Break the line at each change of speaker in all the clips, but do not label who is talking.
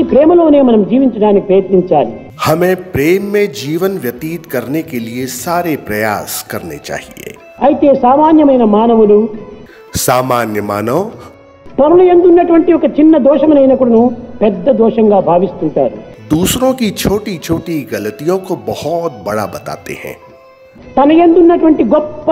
ఈ ప్రేమలోనే మనం జీవించడానికి ప్రయత్నించాలి.
हमें प्रेम में जीवन व्यतीत करने के लिए सारे प्रयास करने चाहिए.
అయితే సామాన్యమైన మానవులు
सामान्य मानव
పరుల యందు ఉన్నటువంటి ఒక చిన్న దోషమునైనకును పెద్ద దోషంగా భావిస్తుంటారు.
दूसरों की छोटी छोटी गलतियों को बहुत बड़ा बताते हैं.
తన యందు ఉన్నటువంటి గొప్ప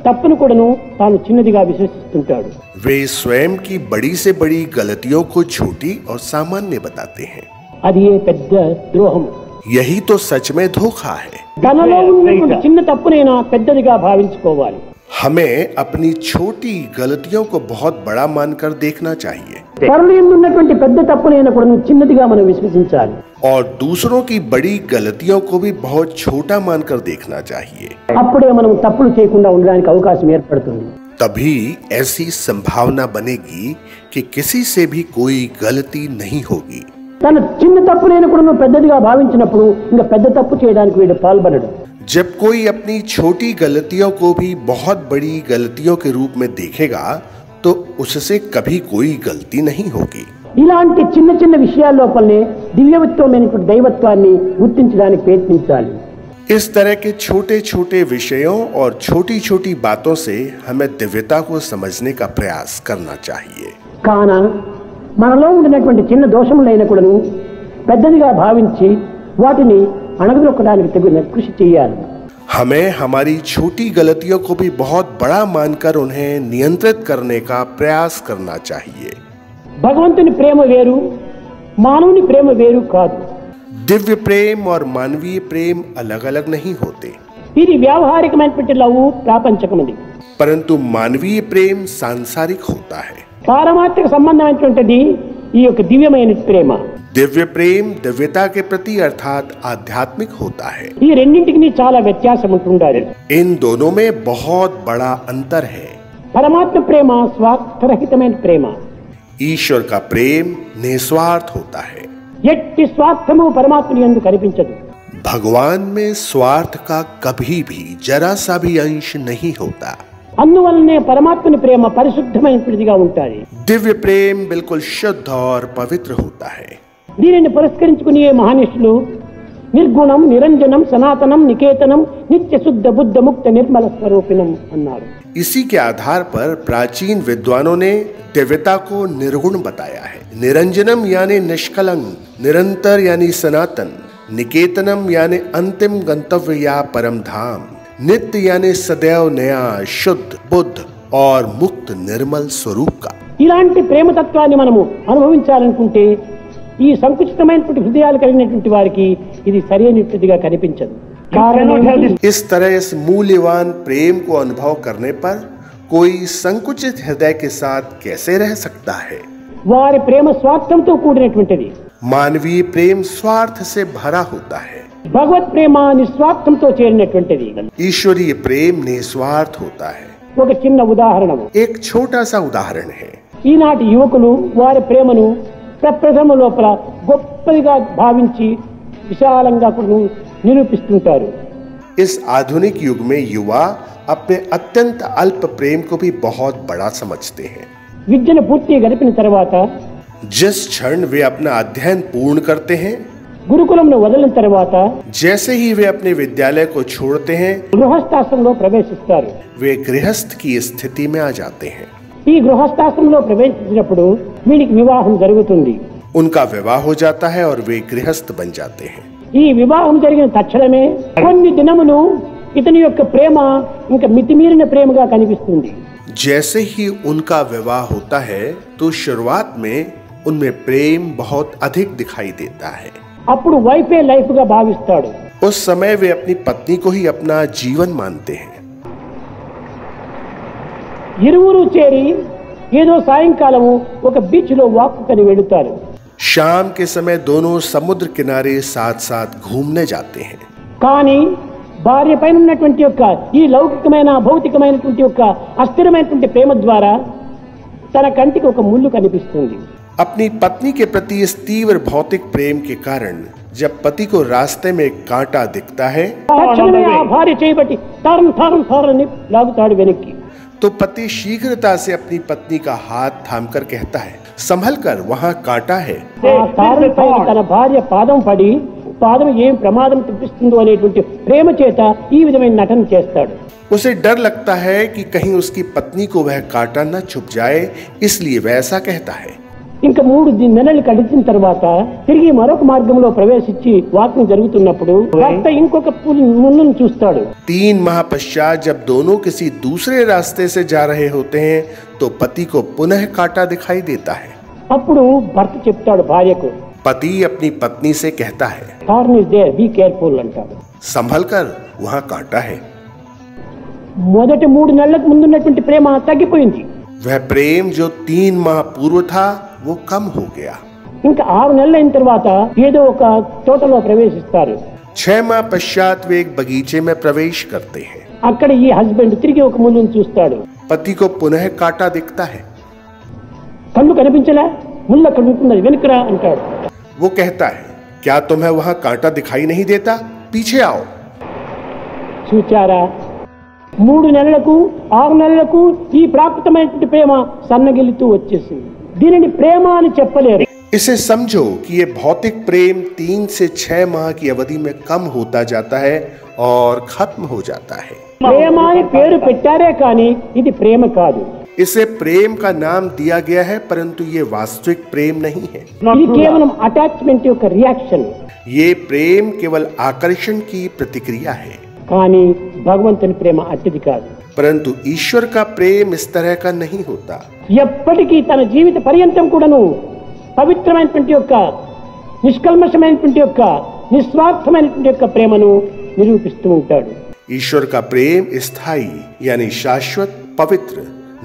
తప్పును కూడాను తాను చిన్నదిగా విశ్వసిస్తుంటాడు.
वे स्वयं की बड़ी से बड़ी गलतियों को छोटी और सामान्य बताते हैं.
అది ఏ పెద్ద ద్రోహము.
यही तो सच में धोखा है.
తనలో ఉన్నటువంటి చిన్న తప్పునైనా పెద్దదిగా భావించుకోవాలి.
हमें अपनी छोटी गलतियों को बहुत बड़ा मानकर देखना चाहिए
పరుల యందు ఉన్నటువంటి పెద్ద తప్పునైనా కూడా చిన్నదిగా మనం విశ్వసించాలి.
और दूसरों की बड़ी गलतियों को भी बहुत छोटा मानकर देखना चाहिए.
అప్పుడే మనం తప్పులు చేయకుండా ఉండడానికి అవకాశం ఏర్పడుతుంది.
तभी ऐसी संभावना बनेगी कि किसी से भी कोई गलती नहीं होगी.
తన చిన్న తప్పునైనా కూడా పెద్దదిగా భావించినప్పుడు ఇంకా పెద్ద తప్పు చేయడానికి వీడు పాల్పడడు.
जब कोई अपनी छोटी गलतियों को भी बहुत बड़ी गलतियों के रूप में देखेगा तो उससे कभी कोई गलती नहीं होगी.
ఇలాంటి చిన్న చిన్న విషయాల లోపలనే దివ్యత్వమైనటువంటి దైవత్వాన్ని గుర్తించడానికి ప్రయత్నించాలి.
इस तरह के छोटे छोटे विषयों और छोटी छोटी बातों से हमें दिव्यता को समझने का प्रयास करना चाहिए.
కాన మనలో ఉండినటువంటి చిన్న దోషములైన కూడాను పెద్దదిగా భావించి వాటిని అణగదొక్కడానికి తగిన కృషి చేయాలి.
हमें हमारी छोटी गलतियों को भी बहुत बड़ा मानकर उन्हें नियंत्रित करने का प्रयास करना चाहिए.
భగవంతుని ప్రేమ వేరు, మానవుని ప్రేమ వేరు కాదు.
दिव्य प्रेम और मानवीय प्रेम अलग अलग नहीं होते.
ఇది వ్యావహారికమైనటువంటి లవ్ ప్రాపంచకమది.
परंतु मानवीय प्रेम सांसारिक होता है.
పారమార్థిక సంబంధమైనటువంటిది ఈ యొక్క దివ్యమైన ప్రేమ.
दिव्य प्रेम दिव्यता के प्रति अर्थात आध्यात्मिक होता है.
ఈ రెండింటికి చాలా వ్యత్యాసం ఉంటుండాలి.
इन दोनों में बहुत बड़ा अंतर है.
పరమాత్మ ప్రేమ స్వార్థరహితమైన ప్రేమ.
ईश्वर का प्रेम निस्वार्थ होता है.
ఎట్టి స్వార్థము పరమాత్మని యందు కనిపించదు.
भगवान में स्वार्थ का कभी भी जरा सा भी अंश नहीं होता.
అందువల్లనే పరమాత్మని ప్రేమ పరిశుద్ధమైనదిగా ఉంటుంది.
दिव्य प्रेम बिल्कुल शुद्ध और पवित्र होता है.
దీనిని పురస్కరించుకుని మహానిష్ఠులు నిర్గుణం నిరంజనం సనాతనం నికేతనం నిత్య శుద్ధ బుద్ధ ముక్త నిర్మల స్వరూపిణం అన్నారు.
इसी के आधार पर प्राचीन विद्वानों ने दिव्यता को निर्गुण बताया है. निरंजनम यानी निष्कलंक, निरंतर यानी सनातन, निकेतनम यानी अंतिम गंतव्य या परम धाम, नित्य यानी सदैव नया शुद्ध बुद्ध और मुक्त निर्मल स्वरूप का.
ఇలాంటి ప్రేమ తత్వాన్ని మనము అనుభవించాలనుకుంటే ఈ సంకుచితమైనటువంటి హృదయాలు కలిగినటువంటి వారికి ఇది సరైనట్టుగా కనిపించదు.
इस तरह इस मूल्यवान प्रेम को अनुभव करने पर कोई संकुचित हृदय के साथ कैसे रह सकता है.
వారి ప్రేమ స్వార్థంతో కూడినటువంటిది.
मानवीय प्रेम स्वार्थ से भरा होता है.
భగవత్ ప్రేమ నిస్వార్థంతో చేరినటువంటిది.
ईश्वरीय प्रेम निस्वार्थ होता है.
ఒక చిన్న ఉదాహరణ.
एक छोटा सा उदाहरण है.
ఈనాటి యువకులు వారి ప్రేమను ప్రప్రథమ లోపల గొప్పదిగా భావించి విశాలంగా నిరూపిస్తుంటారు.
इस आधुनिक युग में युवा अपने अत्यंत अल्प प्रेम को भी बहुत बड़ा समझते हैं.
విద్యను పూర్తిగా గడిపిన తర్వాత
जिस क्षण वे अपना अध्ययन पूर्ण करते हैं,
గురుకులంను వదిలిన తర్వాత
जैसे ही वे अपने विद्यालय को छोड़ते हैं,
గృహస్థాశ్రమంలో ప్రవేశిస్తారు.
वे गृहस्थ की स्थिति में आ जाते हैं.
ఈ గృహస్థాశ్రమంలో ప్రవేశించినప్పుడు వీరికి వివాహం జరుగుతుంది.
उनका विवाह हो जाता है और वे गृहस्थ बन जाते हैं.
ఈ వివాహం జరిగిన తక్షణమే కొన్ని దినములు ఇతని యొక్క ప్రేమ ఇంకా మితిమీరిన ప్రేమగా కనిపిస్తుంది.
जैसे ही उनका विवाह होता है तो शुरुआत में उनमें प्रेम बहुत अधिक दिखाई देता है.
అప్పుడు వైఫే లైఫ్ గా భావిస్తాడు.
उस समय वे अपनी पत्नी को ही अपना जीवन मानते हैं.
ఇరువురు చేరి ఏదో సాయంకాలము ఒక బీచ్ లో వాక్ కని వెళుతారు.
शाम के समय दोनों समुद्र किनारे साथ साथ घूमने जाते हैं.
కానీ భార్య పైన ఉన్నటువంటి యొక్క ఈ లౌకికమైన భౌతికమైనటువంటి యొక్క అస్థిరమైనటువంటి ప్రేమ ద్వారా తన కంటికి ఒక ముళ్ళు కనిపిస్తుంది.
अपनी पत्नी के प्रति इस तीव्र भौतिक प्रेम के कारण जब पति को रास्ते में एक कांटा दिखता है,
తక్షణమే ఆ భార్య చేయబట్టి తారం తారం తారని లాగుతాడు వెనక్కి.
तो पति शीघ्रता से अपनी पत्नी का हाथ थामकर कहता है, संभल कर, वहाँ कांटा है।
ఆ తారుపై తన భార్య పాదం పడి పాదం ఏం ప్రమాదం తెప్పిస్తుందో అనేటువంటి ప్రేమ చేత ఈ విధమైన నటన చేస్తాడు.
उसे डर लगता है कि कहीं उसकी पत्नी को वह कांटा न छुप जाए, इसलिए वह ऐसा कहता है।
ఇంకా 3 నెలలు గడిచిన తర్వాత తిరిగి మరొక మార్గంలో ప్రవేశించి వాకింగ్ జరుగుతున్నప్పుడు భర్త ఇంకొక ముళ్ళును చూస్తాడు.
3 माह पश्चात जब दोनों किसी दूसरे रास्ते से जा रहे होते हैं तो पति को पुनः कांटा दिखाई देता है।
అప్పుడు భర్త చెప్తాడు భార్యకు,
पति अपनी पत्नी से कहता है,
thorn is there, be careful అంటాడు.
संभल कर, वहाँ कांटा है।
మొదటి 3 నెలలకు ముందున్నటువంటి ప్రేమ తగ్గిపోయింది.
वह प्रेम जो 3 माह पूर्व था वो कम हो गया।
ఇంకా 6 నెలలు అయిన తర్వాత ఏదో ఒక తోటలో ప్రవేశిస్తారు.
6 माह पश्चात वे एक बगीचे में प्रवेश करते हैं।
అక్కడ ఈ హస్బెండ్ తిరిగి ఒక ముళ్ళును చూస్తాడు.
पति को पुनः कांटा दिखता है।
కళ్ళు కనిపించలే, ముళ్ళు అక్కడ ఉంటున్నది, వెనుకరా అంటాడు.
वो कहता है, क्या तुम्हें वहाँ कांटा दिखाई नहीं देता, पीछे आओ।
చూచారా, 3 నెలలకు 6 నెలలకు ఈ ప్రాప్తమైనటువంటి ప్రేమ సన్నగిల్లుతూ వచ్చేసింది. దీనిని ప్రేమ అని చెప్పలేరు.
इसे समझो कि ये भौतिक प्रेम 3 से 6 माह की अवधि में कम होता जाता है और खत्म हो जाता है।
ప్రేమ అని పేరు పెట్టారే కానీ ఇది ప్రేమ కాదు.
इसे प्रेम का नाम दिया गया है, परंतु ये वास्तविक प्रेम नहीं है।
ఇది కేవలం అటాచ్మెంట్ యొక్క రియాక్షన్.
ये प्रेम केवल आकर्षण की प्रतिक्रिया है,
కానీ భగవంతుని ప్రేమ అట్టిది కాదు.
परंतु ईश्वर का प्रेम इस तरह का नहीं होता।
ఎప్పటికీ తన జీవిత పర్యంతం కూడాను పవిత్రమైనటువంటి యొక్క నిష్కల్మషమైనటువంటి యొక్క నిస్వార్థమైనటువంటి యొక్క ప్రేమను నిరూపిస్తూ ఉంటాడు.
ईश्वर का प्रेम स्थायी यानी शाश्वत, पवित्र,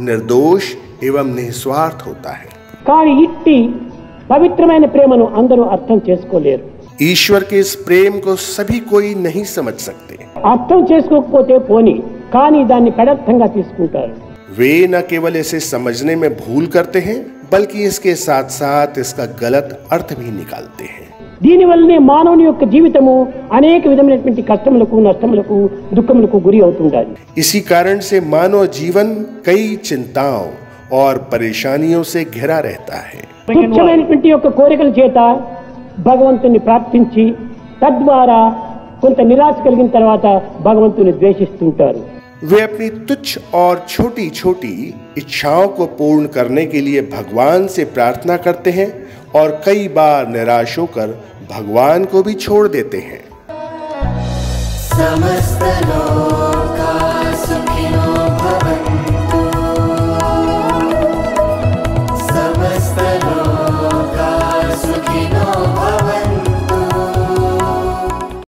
निर्दोष एवं निस्वार्थ होता है।
కానీ ఇట్టి పవిత్రమైన ప్రేమను అందరూ అర్థం చేసుకోలేరు.
ईश्वर के इस प्रेम को सभी कोई नहीं समझ सकते।
అర్థం చేసుకోకపోతే పోని, కానీ దాన్ని పెడర్థంగా తీసుకుంటారు.
वे न केवल इसे समझने में भूल करते हैं, बल्कि इसके साथ साथ इसका गलत अर्थ भी निकालते हैं।
దీనివల్లనే మానవుని యొక్క జీవితము అనేక విధమైనటువంటి కష్టములకు, నష్టములకు, దుఃఖములకు గురి అవుతుండాలి.
इसी कारण से मानव जीवन कई चिंताओं और परेशानियों से घिरा रहता है।
తుచ్చమైనటువంటి యొక్క కోరికల చేత భగవంతుని ప్రార్థించి తద్వారా కొంత నిరాశ కలిగిన తర్వాత భగవంతుని ద్వేషిస్తుంటారు.
वे अपनी तुच्छ और छोटी छोटी इच्छाओं को पूर्ण करने के लिए भगवान से प्रार्थना करते हैं और कई बार निराश होकर भगवान को भी छोड़ देते हैं।
समस्त लोग